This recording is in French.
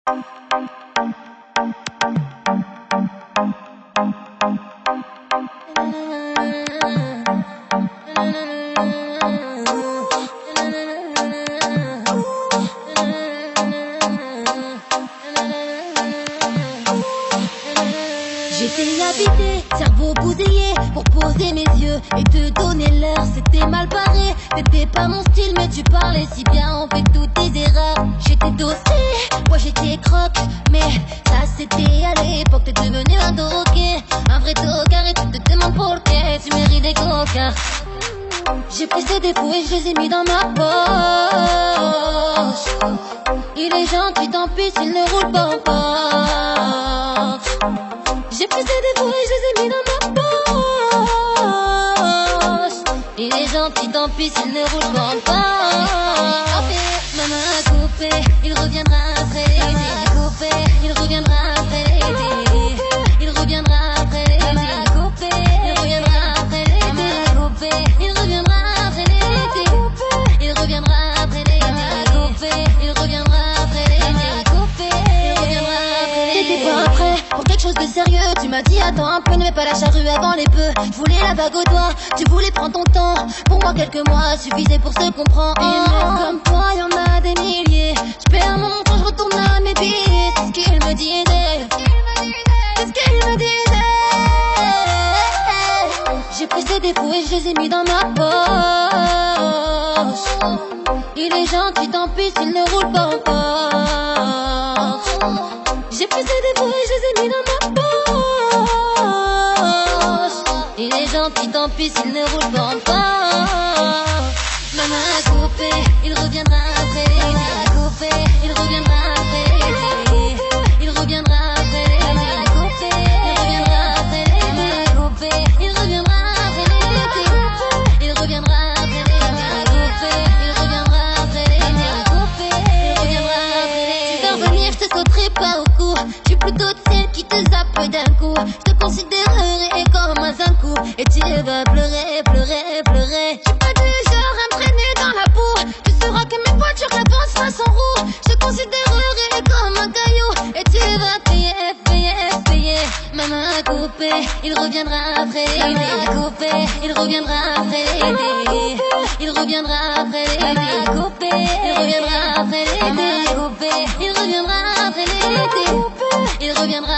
J'étais habité, cerveau bousillé, pour poser mes yeux et te donner l'heure. C'était mal barré, t'étais pas mon style, mais tu parlais si bien, on fait toutes tes erreurs. J'étais dossier, moi j'étais croque, mais ça c'était à l'époque. T'es devenu un drogué, un vrai tocard, et tu te demandes pourquoi tu mérites des cocards. J'ai pris ses défauts et je les ai mis dans ma poche. Il est gentil, tant pis s'il ne roule pas en Porsche. J'ai pris ses défauts et je les ai mis dans ma poche. Il est gentil, tant pis s'il ne roule pas en Porsche. Maman a coupé, il reviendra après l'été. Maman a coupé, il reviendra après l'été. Il reviendra après l'été. Maman a coupé, il reviendra après l'été. Maman a coupé, il reviendra après l'été. Il reviendra après l'été. Maman a coupé, il reviendra après l'été. Maman a coupé, il reviendra après l'été. T'étais pas prêt pour quelque chose de sérieux. Tu m'as dit attends un peu, ne mets pas la charrue avant les bœufs. Je voulais la bague au doigt, tu voulais prendre ton temps. Pour moi quelques mois suffisaient pour se comprendre. Et mecs comme toi y'en a des milliers. Je perds mon temps, je retourne à mes billets. C'est ce qu'il me disait. C'est ce qu'il me disait. J'ai pris ses défauts et je les ai mis dans ma poche. Il est gentil, tant pis s'il ne roule pas en Porsche. J'ai pris ses défauts et je les ai mis dans ma poche. Il est gentil, tant pis s'il ne roule pas en Porsche. Maman a coupé, il reviendra après l'été. Maman a coupé, il reviendra après l'été. Il reviendra après l'été. Maman a coupé, il reviendra après l'été. Maman a coupé, il reviendra après l'été. Il reviendra après l'été. Maman a coupé, il reviendra après l'été. Maman a coupé, il reviendra après l'été. Tu vas revenir, je te sauterai pas au cou. Je suis plutôt de celle qui te zappe d'un coup. Je te considérerai comme un sale coup. Et tu vas pleurer, pleurer, pleurer. Je suis pas du genre à me traîner dans la boue. Tu sauras que mes voitures avancent façon roue. Je te considérerai comme un caillou. Et tu vas payer, payer, payer. Maman a coupé, il reviendra après l'été. Maman a coupé, il reviendra après l'été. Il reviendra après l'été. Maman a coupé, il reviendra après l'été. Maman a coupé, il reviendra après l'été. Il reviendra